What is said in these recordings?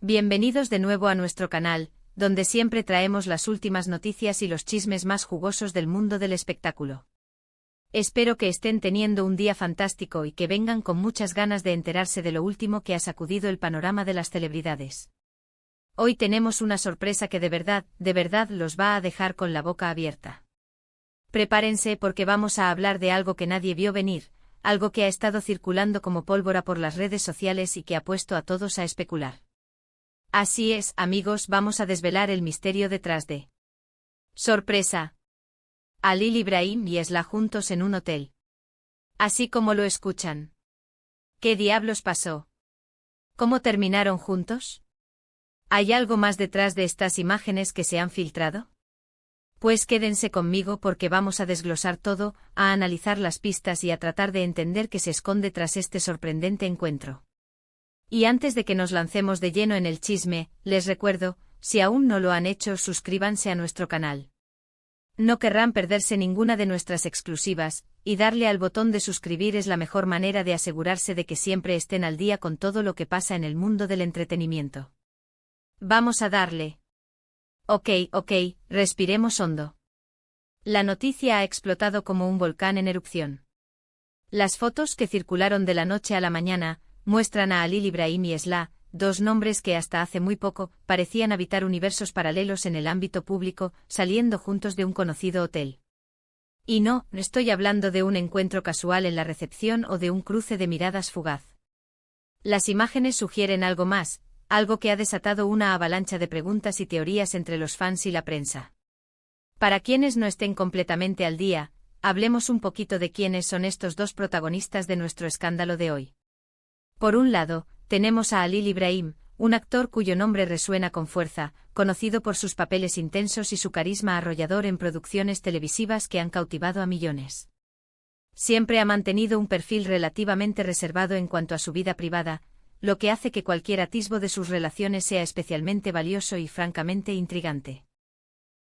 Bienvenidos de nuevo a nuestro canal, donde siempre traemos las últimas noticias y los chismes más jugosos del mundo del espectáculo. Espero que estén teniendo un día fantástico y que vengan con muchas ganas de enterarse de lo último que ha sacudido el panorama de las celebridades. Hoy tenemos una sorpresa que de verdad los va a dejar con la boca abierta. Prepárense porque vamos a hablar de algo que nadie vio venir, algo que ha estado circulando como pólvora por las redes sociales y que ha puesto a todos a especular. Así es, amigos, vamos a desvelar el misterio detrás de. ¡Sorpresa! Halil Ibrahim y Esla juntos en un hotel. Así como lo escuchan. ¿Qué diablos pasó? ¿Cómo terminaron juntos? ¿Hay algo más detrás de estas imágenes que se han filtrado? Pues quédense conmigo porque vamos a desglosar todo, a analizar las pistas y a tratar de entender qué se esconde tras este sorprendente encuentro. Y antes de que nos lancemos de lleno en el chisme, les recuerdo, si aún no lo han hecho, suscríbanse a nuestro canal. No querrán perderse ninguna de nuestras exclusivas, y darle al botón de suscribir es la mejor manera de asegurarse de que siempre estén al día con todo lo que pasa en el mundo del entretenimiento. Vamos a darle. Ok, respiremos hondo. La noticia ha explotado como un volcán en erupción. Las fotos que circularon de la noche a la mañana muestran a Halil Ibrahim y Esla, dos nombres que hasta hace muy poco parecían habitar universos paralelos en el ámbito público, saliendo juntos de un conocido hotel. Y no estoy hablando de un encuentro casual en la recepción o de un cruce de miradas fugaz. Las imágenes sugieren algo más, algo que ha desatado una avalancha de preguntas y teorías entre los fans y la prensa. Para quienes no estén completamente al día, hablemos un poquito de quiénes son estos dos protagonistas de nuestro escándalo de hoy. Por un lado, tenemos a Halil Ibrahim, un actor cuyo nombre resuena con fuerza, conocido por sus papeles intensos y su carisma arrollador en producciones televisivas que han cautivado a millones. Siempre ha mantenido un perfil relativamente reservado en cuanto a su vida privada, lo que hace que cualquier atisbo de sus relaciones sea especialmente valioso y francamente intrigante.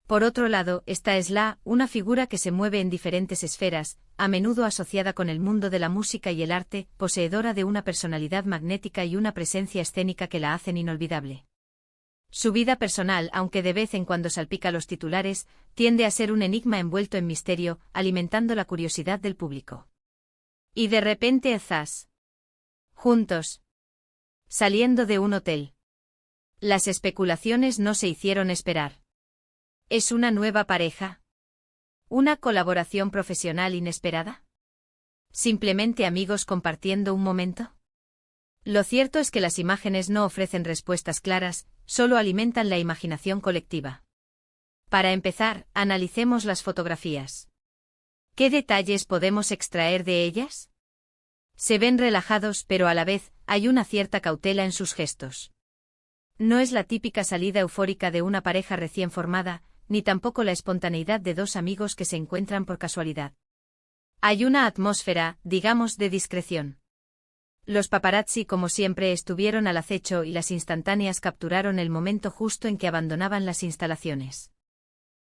Por otro lado, está Esla, una figura que se mueve en diferentes esferas, a menudo asociada con el mundo de la música y el arte, poseedora de una personalidad magnética y una presencia escénica que la hacen inolvidable. Su vida personal, aunque de vez en cuando salpica los titulares, tiende a ser un enigma envuelto en misterio, alimentando la curiosidad del público. Y de repente zas. Juntos. Saliendo de un hotel. Las especulaciones no se hicieron esperar. ¿Es una nueva pareja? ¿Una colaboración profesional inesperada? ¿Simplemente amigos compartiendo un momento? Lo cierto es que las imágenes no ofrecen respuestas claras, solo alimentan la imaginación colectiva. Para empezar, analicemos las fotografías. ¿Qué detalles podemos extraer de ellas? Se ven relajados, pero a la vez, hay una cierta cautela en sus gestos. No es la típica salida eufórica de una pareja recién formada, ni tampoco la espontaneidad de dos amigos que se encuentran por casualidad. Hay una atmósfera, digamos, de discreción. Los paparazzi, como siempre, estuvieron al acecho y las instantáneas capturaron el momento justo en que abandonaban las instalaciones.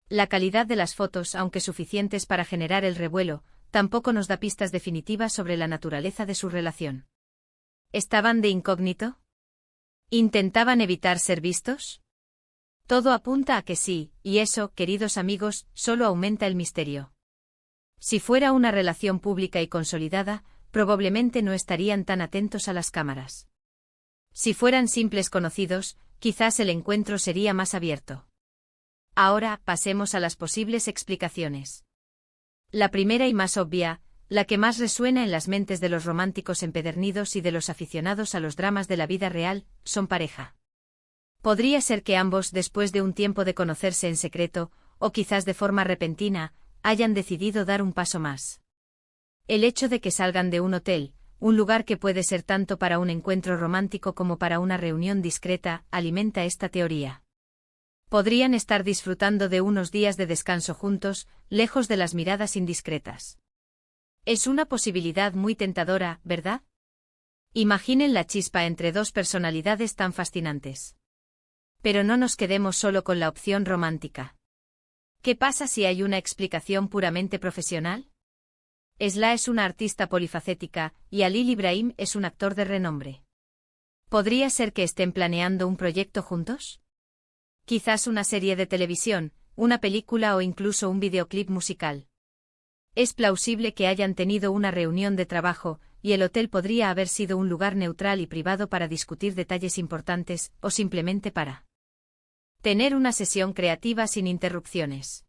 La calidad de las fotos, aunque suficientes para generar el revuelo, tampoco nos da pistas definitivas sobre la naturaleza de su relación. ¿Estaban de incógnito? ¿Intentaban evitar ser vistos? Todo apunta a que sí, y eso, queridos amigos, solo aumenta el misterio. Si fuera una relación pública y consolidada, probablemente no estarían tan atentos a las cámaras. Si fueran simples conocidos, quizás el encuentro sería más abierto. Ahora, pasemos a las posibles explicaciones. La primera y más obvia, la que más resuena en las mentes de los románticos empedernidos y de los aficionados a los dramas de la vida real, son pareja. Podría ser que ambos, después de un tiempo de conocerse en secreto, o quizás de forma repentina, hayan decidido dar un paso más. El hecho de que salgan de un hotel, un lugar que puede ser tanto para un encuentro romántico como para una reunión discreta, alimenta esta teoría. Podrían estar disfrutando de unos días de descanso juntos, lejos de las miradas indiscretas. Es una posibilidad muy tentadora, ¿verdad? Imaginen la chispa entre dos personalidades tan fascinantes. Pero no nos quedemos solo con la opción romántica. ¿Qué pasa si hay una explicación puramente profesional? Esla es una artista polifacética, y Halil Ibrahim es un actor de renombre. ¿Podría ser que estén planeando un proyecto juntos? Quizás una serie de televisión, una película o incluso un videoclip musical. Es plausible que hayan tenido una reunión de trabajo, y el hotel podría haber sido un lugar neutral y privado para discutir detalles importantes, o simplemente para tener una sesión creativa sin interrupciones.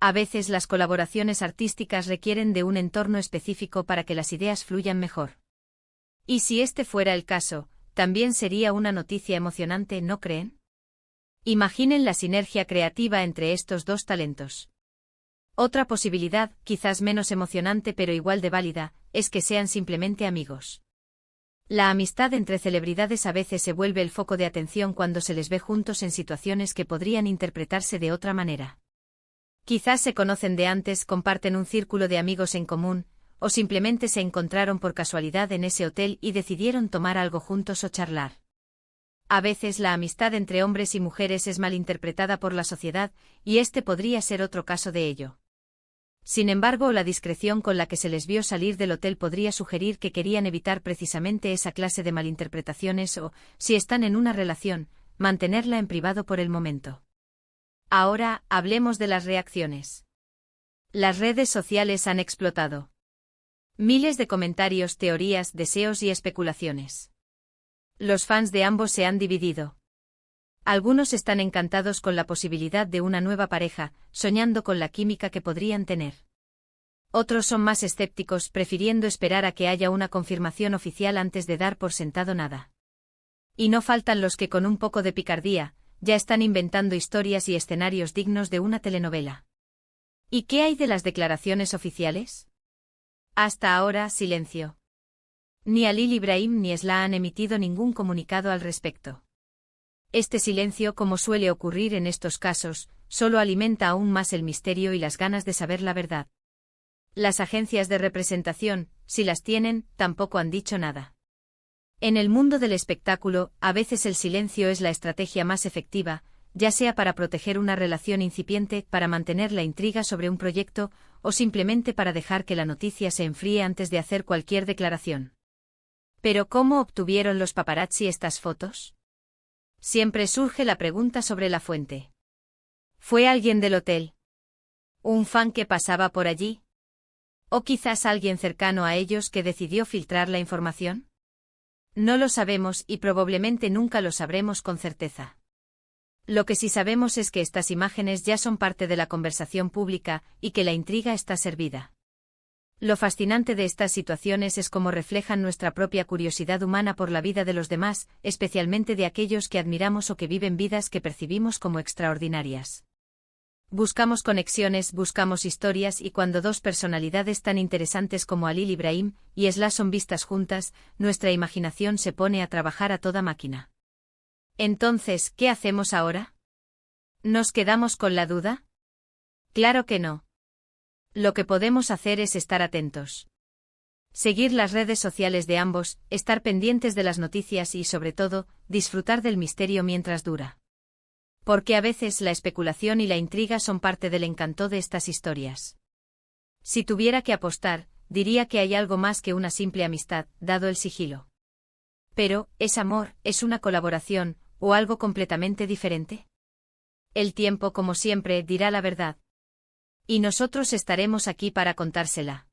A veces las colaboraciones artísticas requieren de un entorno específico para que las ideas fluyan mejor. Y si este fuera el caso, también sería una noticia emocionante, ¿no creen? Imaginen la sinergia creativa entre estos dos talentos. Otra posibilidad, quizás menos emocionante pero igual de válida, es que sean simplemente amigos. La amistad entre celebridades a veces se vuelve el foco de atención cuando se les ve juntos en situaciones que podrían interpretarse de otra manera. Quizás se conocen de antes, comparten un círculo de amigos en común, o simplemente se encontraron por casualidad en ese hotel y decidieron tomar algo juntos o charlar. A veces la amistad entre hombres y mujeres es malinterpretada por la sociedad, y este podría ser otro caso de ello. Sin embargo, la discreción con la que se les vio salir del hotel podría sugerir que querían evitar precisamente esa clase de malinterpretaciones o, si están en una relación, mantenerla en privado por el momento. Ahora, hablemos de las reacciones. Las redes sociales han explotado. Miles de comentarios, teorías, deseos y especulaciones. Los fans de ambos se han dividido. Algunos están encantados con la posibilidad de una nueva pareja, soñando con la química que podrían tener. Otros son más escépticos, prefiriendo esperar a que haya una confirmación oficial antes de dar por sentado nada. Y no faltan los que con un poco de picardía, ya están inventando historias y escenarios dignos de una telenovela. ¿Y qué hay de las declaraciones oficiales? Hasta ahora, silencio. Ni Halil Ibrahim ni Esla han emitido ningún comunicado al respecto. Este silencio, como suele ocurrir en estos casos, solo alimenta aún más el misterio y las ganas de saber la verdad. Las agencias de representación, si las tienen, tampoco han dicho nada. En el mundo del espectáculo, a veces el silencio es la estrategia más efectiva, ya sea para proteger una relación incipiente, para mantener la intriga sobre un proyecto, o simplemente para dejar que la noticia se enfríe antes de hacer cualquier declaración. Pero ¿cómo obtuvieron los paparazzi estas fotos? Siempre surge la pregunta sobre la fuente. ¿Fue alguien del hotel? ¿Un fan que pasaba por allí? ¿O quizás alguien cercano a ellos que decidió filtrar la información? No lo sabemos y probablemente nunca lo sabremos con certeza. Lo que sí sabemos es que estas imágenes ya son parte de la conversación pública y que la intriga está servida. Lo fascinante de estas situaciones es cómo reflejan nuestra propia curiosidad humana por la vida de los demás, especialmente de aquellos que admiramos o que viven vidas que percibimos como extraordinarias. Buscamos conexiones, buscamos historias y cuando dos personalidades tan interesantes como Halil Ibrahim y Esla son vistas juntas, nuestra imaginación se pone a trabajar a toda máquina. Entonces, ¿qué hacemos ahora? ¿Nos quedamos con la duda? Claro que no. Lo que podemos hacer es estar atentos. Seguir las redes sociales de ambos, estar pendientes de las noticias y, sobre todo, disfrutar del misterio mientras dura. Porque a veces la especulación y la intriga son parte del encanto de estas historias. Si tuviera que apostar, diría que hay algo más que una simple amistad, dado el sigilo. Pero, ¿es amor, es una colaboración, o algo completamente diferente? El tiempo, como siempre, dirá la verdad. Y nosotros estaremos aquí para contársela.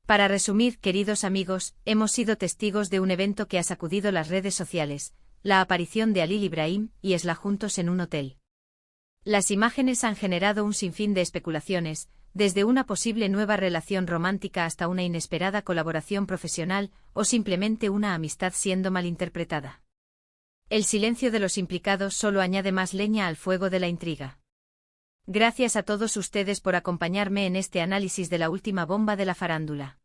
Para resumir, queridos amigos, hemos sido testigos de un evento que ha sacudido las redes sociales, la aparición de Halil Ibrahim y Esla juntos en un hotel. Las imágenes han generado un sinfín de especulaciones, desde una posible nueva relación romántica hasta una inesperada colaboración profesional, o simplemente una amistad siendo malinterpretada. El silencio de los implicados solo añade más leña al fuego de la intriga. Gracias a todos ustedes por acompañarme en este análisis de la última bomba de la farándula.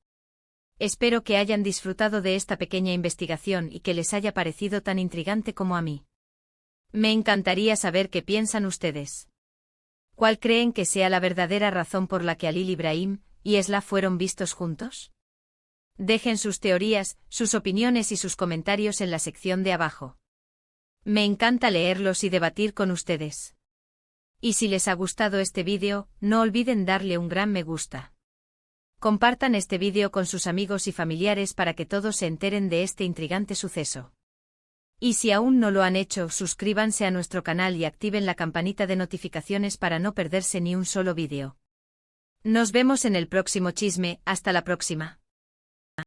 Espero que hayan disfrutado de esta pequeña investigación y que les haya parecido tan intrigante como a mí. Me encantaría saber qué piensan ustedes. ¿Cuál creen que sea la verdadera razón por la que Halil Ibrahim y Esla fueron vistos juntos? Dejen sus teorías, sus opiniones y sus comentarios en la sección de abajo. Me encanta leerlos y debatir con ustedes. Y si les ha gustado este vídeo, no olviden darle un gran me gusta. Compartan este vídeo con sus amigos y familiares para que todos se enteren de este intrigante suceso. Y si aún no lo han hecho, suscríbanse a nuestro canal y activen la campanita de notificaciones para no perderse ni un solo vídeo. Nos vemos en el próximo chisme, hasta la próxima.